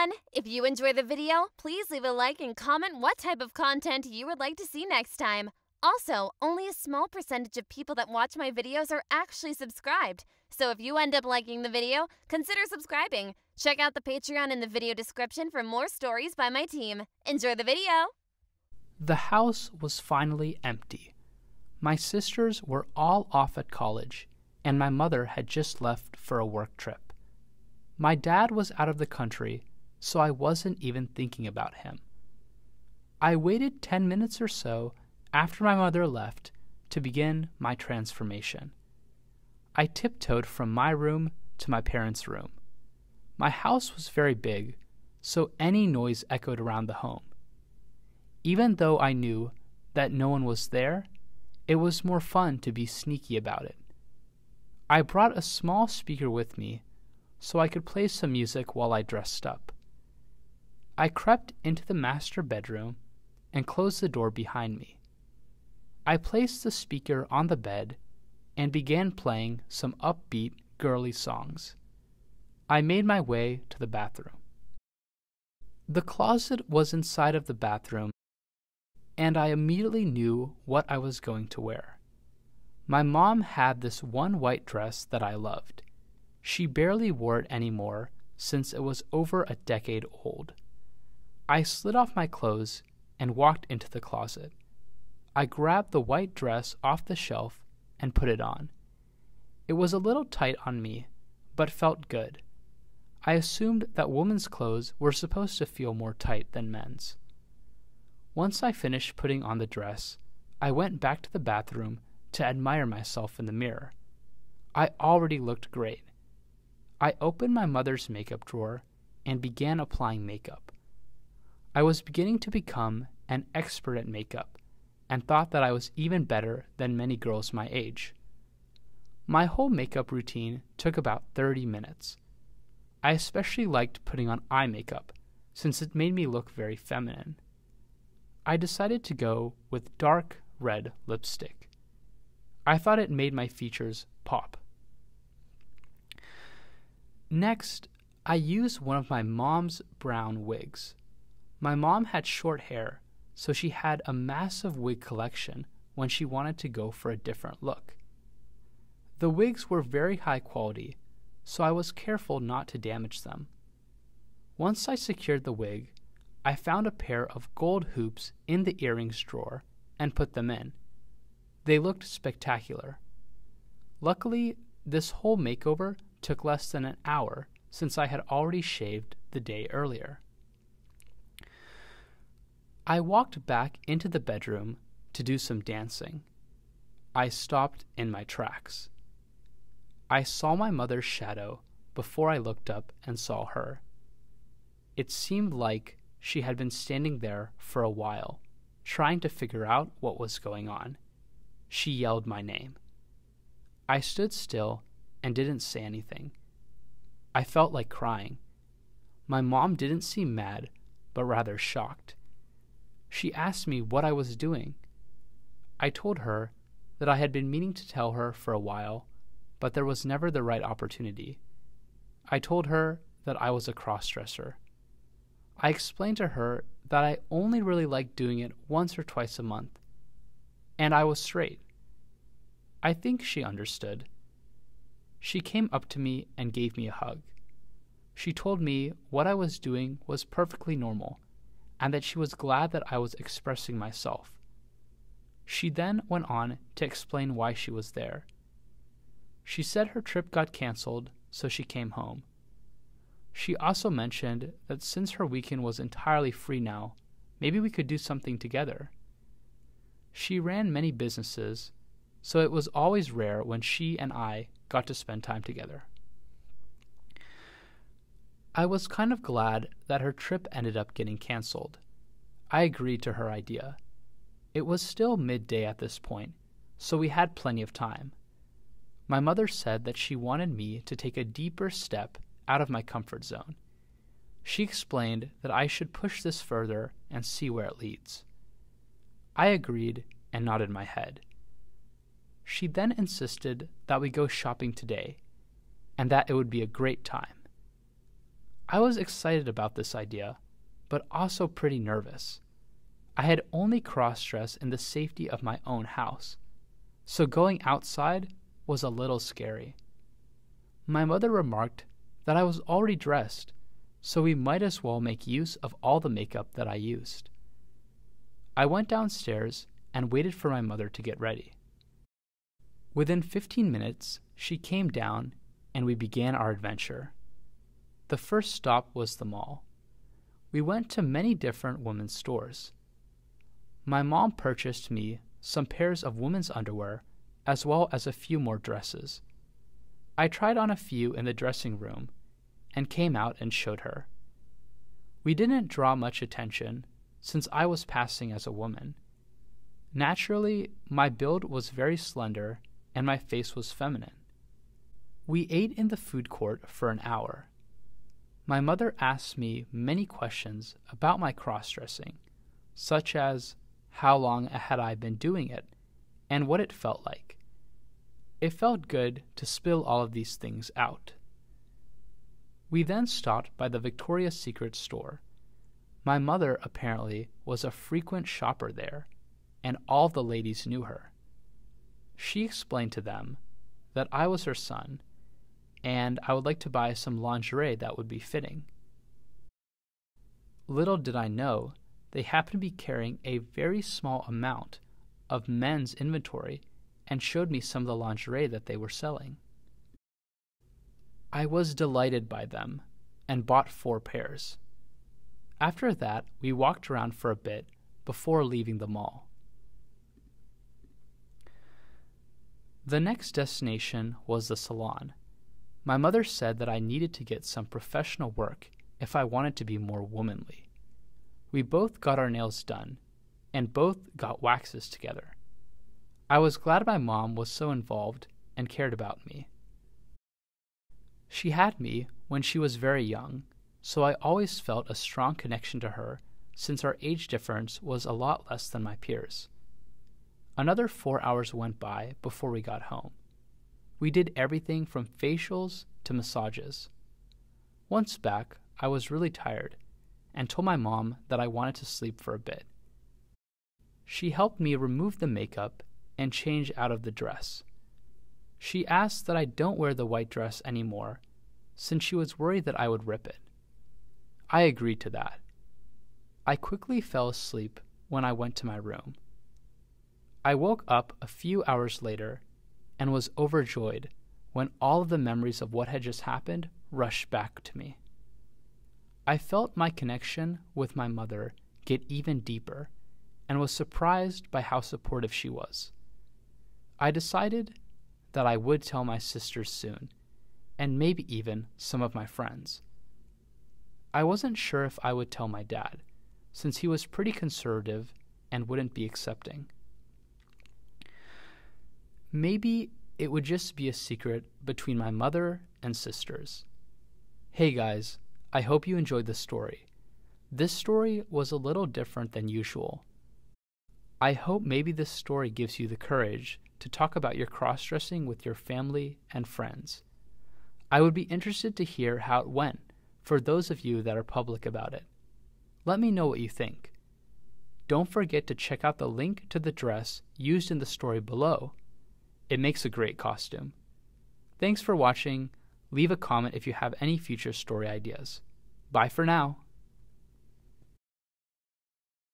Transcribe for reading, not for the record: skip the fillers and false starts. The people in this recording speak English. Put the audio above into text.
everyone! If you enjoy the video, please leave a like and comment what type of content you would like to see next time. Also, only a small percentage of people that watch my videos are actually subscribed. So if you end up liking the video, consider subscribing. Check out the Patreon in the video description for more stories by my team. Enjoy the video! The house was finally empty. My sisters were all off at college, and my mother had just left for a work trip. My dad was out of the country, so I wasn't even thinking about him. I waited 10 minutes or so after my mother left to begin my transformation. I tiptoed from my room to my parents' room. My house was very big, so any noise echoed around the home. Even though I knew that no one was there, it was more fun to be sneaky about it. I brought a small speaker with me so I could play some music while I dressed up. I crept into the master bedroom and closed the door behind me. I placed the speaker on the bed and began playing some upbeat, girly songs. I made my way to the bathroom. The closet was inside of the bathroom, and I immediately knew what I was going to wear. My mom had this one white dress that I loved. She barely wore it anymore since it was over a decade old. I slid off my clothes and walked into the closet. I grabbed the white dress off the shelf and put it on. It was a little tight on me, but felt good. I assumed that women's clothes were supposed to feel more tight than men's. Once I finished putting on the dress, I went back to the bathroom to admire myself in the mirror. I already looked great. I opened my mother's makeup drawer and began applying makeup. I was beginning to become an expert at makeup and thought that I was even better than many girls my age. My whole makeup routine took about 30 minutes. I especially liked putting on eye makeup since it made me look very feminine. I decided to go with dark red lipstick. I thought it made my features pop. Next, I used one of my mom's brown wigs. My mom had short hair, so she had a massive wig collection when she wanted to go for a different look. The wigs were very high quality, so I was careful not to damage them. Once I secured the wig, I found a pair of gold hoops in the earrings drawer and put them in. They looked spectacular. Luckily, this whole makeover took less than an hour since I had already shaved the day earlier. I walked back into the bedroom to do some dancing. I stopped in my tracks. I saw my mother's shadow before I looked up and saw her. It seemed like she had been standing there for a while, trying to figure out what was going on. She yelled my name. I stood still and didn't say anything. I felt like crying. My mom didn't seem mad, but rather shocked. She asked me what I was doing. I told her that I had been meaning to tell her for a while, but there was never the right opportunity. I told her that I was a crossdresser. I explained to her that I only really liked doing it once or twice a month, and I was straight. I think she understood. She came up to me and gave me a hug. She told me what I was doing was perfectly normal, and that she was glad that I was expressing myself. She then went on to explain why she was there. She said her trip got canceled, so she came home. She also mentioned that since her weekend was entirely free now, maybe we could do something together. She ran many businesses, so it was always rare when she and I got to spend time together. I was kind of glad that her trip ended up getting canceled. I agreed to her idea. It was still midday at this point, so we had plenty of time. My mother said that she wanted me to take a deeper step out of my comfort zone. She explained that I should push this further and see where it leads. I agreed and nodded my head. She then insisted that we go shopping today, and that it would be a great time. I was excited about this idea, but also pretty nervous. I had only cross-dressed in the safety of my own house, so going outside was a little scary. My mother remarked that I was already dressed, so we might as well make use of all the makeup that I used. I went downstairs and waited for my mother to get ready. Within 15 minutes, she came down and we began our adventure. The first stop was the mall. We went to many different women's stores. My mom purchased me some pairs of women's underwear as well as a few more dresses. I tried on a few in the dressing room and came out and showed her. We didn't draw much attention since I was passing as a woman. Naturally, my build was very slender and my face was feminine. We ate in the food court for an hour. My mother asked me many questions about my cross-dressing, such as how long had I been doing it and what it felt like. It felt good to spill all of these things out. We then stopped by the Victoria's Secret store. My mother apparently was a frequent shopper there, and all the ladies knew her. She explained to them that I was her son, and I would like to buy some lingerie that would be fitting. Little did I know, they happened to be carrying a very small amount of men's inventory and showed me some of the lingerie that they were selling. I was delighted by them and bought 4 pairs. After that, we walked around for a bit before leaving the mall. The next destination was the salon. My mother said that I needed to get some professional work if I wanted to be more womanly. We both got our nails done and both got waxes together. I was glad my mom was so involved and cared about me. She had me when she was very young, so I always felt a strong connection to her since our age difference was a lot less than my peers. Another 4 hours went by before we got home. We did everything from facials to massages. Once back, I was really tired and told my mom that I wanted to sleep for a bit. She helped me remove the makeup and change out of the dress. She asked that I don't wear the white dress anymore since she was worried that I would rip it. I agreed to that. I quickly fell asleep when I went to my room. I woke up a few hours later and was overjoyed when all of the memories of what had just happened rushed back to me. I felt my connection with my mother get even deeper and was surprised by how supportive she was. I decided that I would tell my sisters soon, and maybe even some of my friends. I wasn't sure if I would tell my dad, since he was pretty conservative and wouldn't be accepting. Maybe it would just be a secret between my mother and sisters. Hey guys, I hope you enjoyed this story. This story was a little different than usual. I hope maybe this story gives you the courage to talk about your cross-dressing with your family and friends. I would be interested to hear how it went for those of you that are public about it. Let me know what you think. Don't forget to check out the link to the dress used in the story below. It makes a great costume. Thanks for watching. Leave a comment if you have any future story ideas. Bye for now.